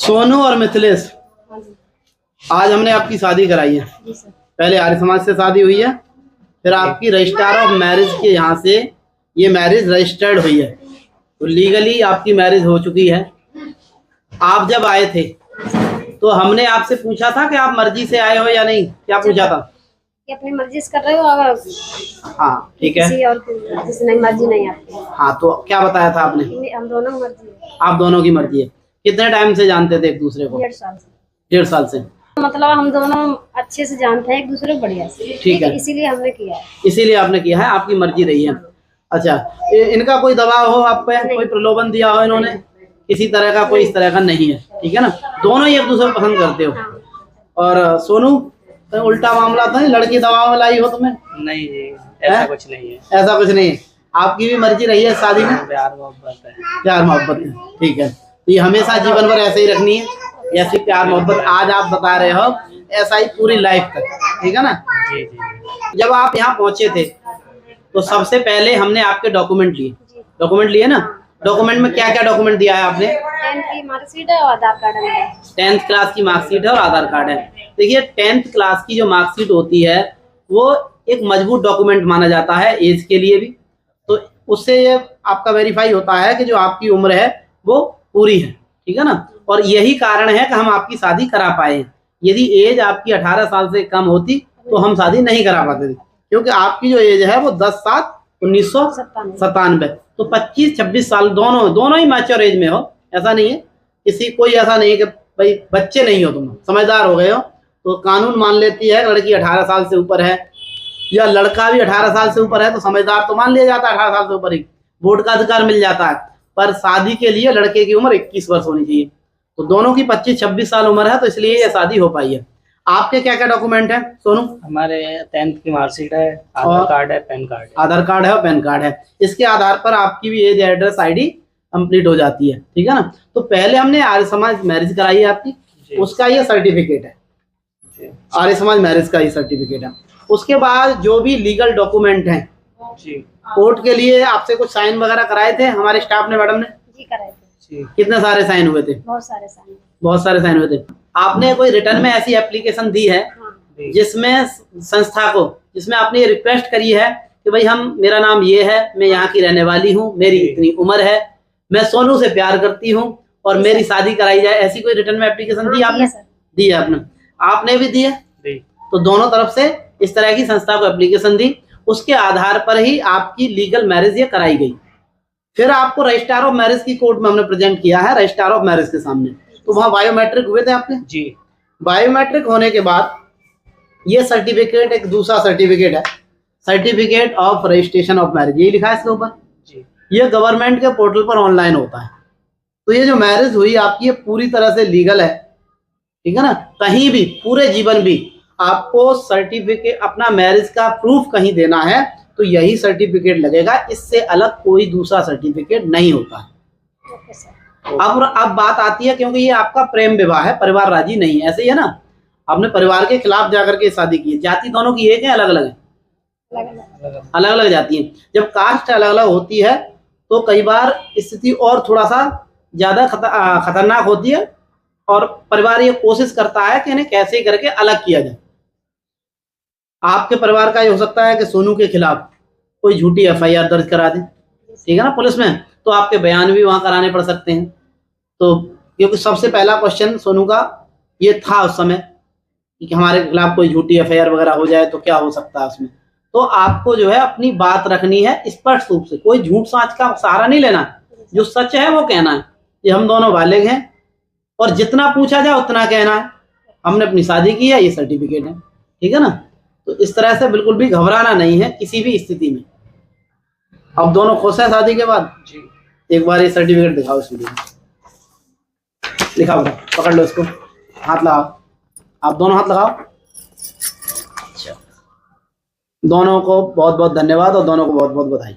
सोनू और मिथिलेश, हाँ जी। आज हमने आपकी शादी कराई है। जी सर। पहले आर्य समाज से शादी हुई है, फिर आपकी रजिस्ट्रार ऑफ मैरिज के यहाँ से ये मैरिज रजिस्टर्ड हुई है, तो लीगली आपकी मैरिज हो चुकी है। आप जब आए थे तो हमने आपसे पूछा था कि आप मर्जी से आए हो या नहीं, क्या पूछा था? ये अपनी मर्जी से कर रहे हो और हाँ ठीक है। किसी और किसी नहीं मर्जी नहीं आपकी। हाँ तो क्या बताया था आपने? हम दोनों मर्जी है। आप दोनों की मर्जी है। कितने टाइम से जानते थे एक दूसरे को? 1.5 साल से। 1.5 साल से। मतलब हम दोनों अच्छे से जानते हैं एक दूसरे को बढ़िया से। ठीक है, इसीलिए हमने किया है। इसीलिए आपने किया है, आपकी मर्जी रही है। अच्छा, इनका कोई दबाव हो आप पे, कोई प्रलोभन दिया हो इन्होंने? किसी तरह का कोई इस तरह का नहीं है, ठीक है ना? दोनों ही एक दूसरे को पसंद करते हो। और सोनू, उल्टा मामला था, लड़की दबाव में लाई हो तुम्हें? नहीं जी, ऐसा कुछ नहीं है। ऐसा कुछ नहीं है, आपकी भी मर्जी रही है शादी में? प्यार मोहब्बत है। प्यार मोहब्बत है, ठीक है। तो ये हमेशा जीवन भर ऐसे ही रखनी है, ऐसी प्यार मोहब्बत आज आप बता रहे हो, ऐसा ही पूरी लाइफ तक, ठीक है ना? जी जी। जब आप यहाँ पहुंचे थे तो सबसे पहले हमने आपके डॉक्यूमेंट लिए ना? डॉक्यूमेंट में क्या क्या डॉक्यूमेंट दिया है आपने? 10th की मार्कशीट है और आधार कार्ड है। 10th क्लास की मार्कशीट है और आधार कार्ड है। देखिए 10th क्लास की जो मार्कशीट होती है वो एक मजबूत डॉक्यूमेंट माना जाता है एज के लिए भी, तो उससे ये आपका वेरीफाई होता है कि जो आपकी उम्र है वो पूरी है, ठीक है ना? और यही कारण है कि हम आपकी शादी करा पाए। यदि एज आपकी 18 साल से कम होती तो हम शादी नहीं करा पाते थे, क्योंकि आपकी जो एज है वो 10/7/1997, तो 25-26 साल दोनों ही मैच्योर एज में हो। ऐसा नहीं है किसी कोई ऐसा नहीं है कि भाई बच्चे नहीं हो, तुम समझदार हो गए हो। तो कानून मान लेती है लड़की 18 साल से ऊपर है या लड़का भी 18 साल से ऊपर है तो समझदार तो मान लिया जाता है, 18 साल से ऊपर ही वोट का अधिकार मिल जाता है। पर शादी के लिए लड़के की उम्र 21 वर्ष होनी चाहिए, तो दोनों की 25-26 साल उम्र है, तो इसलिए ये शादी हो पाई है। आपके क्या क्या डॉक्यूमेंट है सोनू? हमारे 10th की मार्कशीट है, आधार कार्ड है, पैन कार्ड है। आधार कार्ड है और पैन कार्ड है। इसके आधार पर आपकी भी एज, एड्रेस, आईडी कंप्लीट हो जाती है, ठीक है ना? तो पहले हमने आर्य समाज मैरिज कराई है आपकी, उसका ये सर्टिफिकेट है, आर्य समाज मैरिज का ये सर्टिफिकेट है। उसके बाद जो भी लीगल डॉक्यूमेंट हैं, कोर्ट के लिए आपसे कुछ साइन वगैरह कराए थे हमारे स्टाफ ने, मैडम ने? जी कराए थे। कितने सारे साइन हुए थे? बहुत सारे साइन। बहुत सारे साइन हुए थे। आपने कोई रिटर्न में ऐसी एप्लीकेशन दी है जिसमें संस्था को, जिसमें आपने रिक्वेस्ट करी है कि भाई मेरा नाम ये है, मैं यहाँ की रहने वाली हूँ, मेरी इतनी उम्र है, मैं सोनू से प्यार करती हूँ और मेरी शादी कराई जाए, ऐसी कोई रिटर्न में एप्लीकेशन दी आपने? दी है आपने भी दी है? तो दोनों तरफ से इस तरह की संस्था को एप्लीकेशन दी, उसके आधार पर ही आपकी लीगल मैरिज ये कराई गई। फिर आपको रजिस्ट्रार ऑफ मैरिज की कोर्ट में हमने प्रेजेंट किया है, रजिस्ट्रार ऑफ मैरिज के सामने। तो वहाँ बायोमेट्रिक हुए थे आपने? जी। बायोमेट्रिक होने के बाद ये सर्टिफिकेट, एक दूसरा सर्टिफिकेट है, certificate of registration of marriage, यही लिखा है इसके ऊपर। ये गवर्नमेंट के पोर्टल पर ऑनलाइन होता है। तो ये जो मैरिज हुई आपकी, ये पूरी तरह से लीगल है, ठीक है ना? कहीं भी पूरे जीवन भी आपको सर्टिफिकेट, अपना मैरिज का प्रूफ कहीं देना है तो यही सर्टिफिकेट लगेगा, इससे अलग कोई दूसरा सर्टिफिकेट नहीं होता है। अब बात आती है, क्योंकि ये आपका प्रेम विवाह है, परिवार राजी नहीं है, ऐसे ही है ना? आपने परिवार के खिलाफ जाकर के शादी की है। जाति दोनों की एक है, अलग अलग है? अलग अलग जाती है। जब कास्ट अलग अलग होती है तो कई बार स्थिति और थोड़ा सा ज्यादा खतरनाक होती है, और परिवार ये कोशिश करता है कि इन्हें कैसे करके अलग किया जाए। आपके परिवार का ये हो सकता है कि सोनू के खिलाफ कोई झूठी FIR दर्ज करा दे, ठीक है ना, पुलिस में, तो आपके बयान भी वहां कराने पड़ सकते हैं। तो क्योंकि सबसे पहला क्वेश्चन सोनू का ये था उस समय कि हमारे खिलाफ कोई झूठी FIR वगैरह हो जाए तो क्या हो सकता है उसमें। तो आपको जो है अपनी बात रखनी है स्पष्ट रूप से, कोई झूठ साँच का सहारा नहीं लेना, जो सच है वो कहना है। ये हम दोनों बालिग हैं और जितना पूछा जाए उतना कहना है, हमने अपनी शादी की है, ये सर्टिफिकेट है, ठीक है ना? तो इस तरह से बिल्कुल भी घबराना नहीं है किसी भी स्थिति में। अब दोनों खुश हैं शादी के बाद? जी। एक बार ये सर्टिफिकेट दिखाओ, इस वीडियो में लिखा हुआ, पकड़ लो इसको, हाथ लगाओ, आप दोनों हाथ लगाओ। अच्छा, दोनों को बहुत बहुत धन्यवाद और दोनों को बहुत बहुत बधाई।